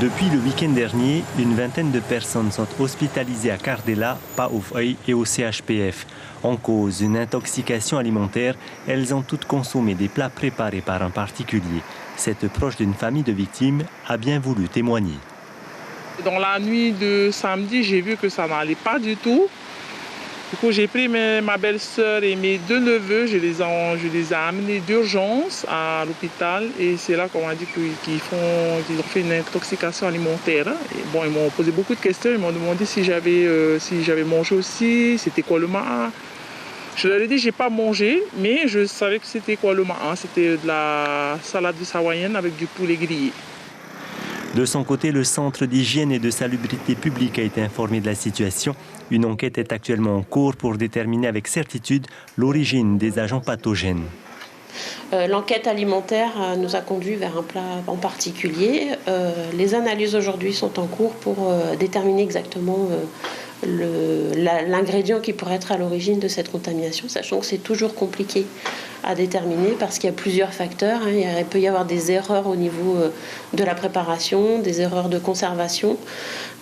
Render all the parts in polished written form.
Depuis le week-end dernier, une vingtaine de personnes sont hospitalisées à Cardella, Paoufeuille et au CHPF. En cause d'une intoxication alimentaire, elles ont toutes consommé des plats préparés par un particulier. Cette proche d'une famille de victimes a bien voulu témoigner. Dans la nuit de samedi, j'ai vu que ça n'allait pas du tout. Du coup, j'ai pris ma belle-sœur et mes deux neveux, je les ai amenés d'urgence à l'hôpital et c'est là qu'on m'a dit qu'ils ont fait une intoxication alimentaire. Et bon, ils m'ont posé beaucoup de questions, ils m'ont demandé si j'avais mangé aussi, c'était quoi le ma'a. Je leur ai dit que je n'ai pas mangé, mais je savais que c'était quoi le ma'a. C'était de la salade hawaïenne avec du poulet grillé. De son côté, le Centre d'hygiène et de salubrité publique a été informé de la situation. Une enquête est actuellement en cours pour déterminer avec certitude l'origine des agents pathogènes. L'enquête alimentaire nous a conduit vers un plat en particulier. Les analyses aujourd'hui sont en cours pour déterminer exactement l'ingrédient qui pourrait être à l'origine de cette contamination, sachant que c'est toujours compliqué à déterminer parce qu'il y a plusieurs facteurs. Il peut y avoir des erreurs au niveau de la préparation, des erreurs de conservation,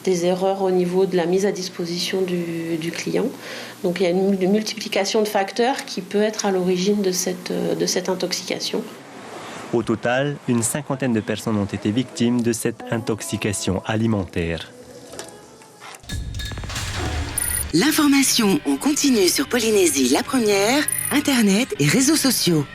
des erreurs au niveau de la mise à disposition du client. Donc il y a une multiplication de facteurs qui peut être à l'origine de cette intoxication. Au total, une cinquantaine de personnes ont été victimes de cette intoxication alimentaire. L'information en continu sur Polynésie la première, Internet et réseaux sociaux.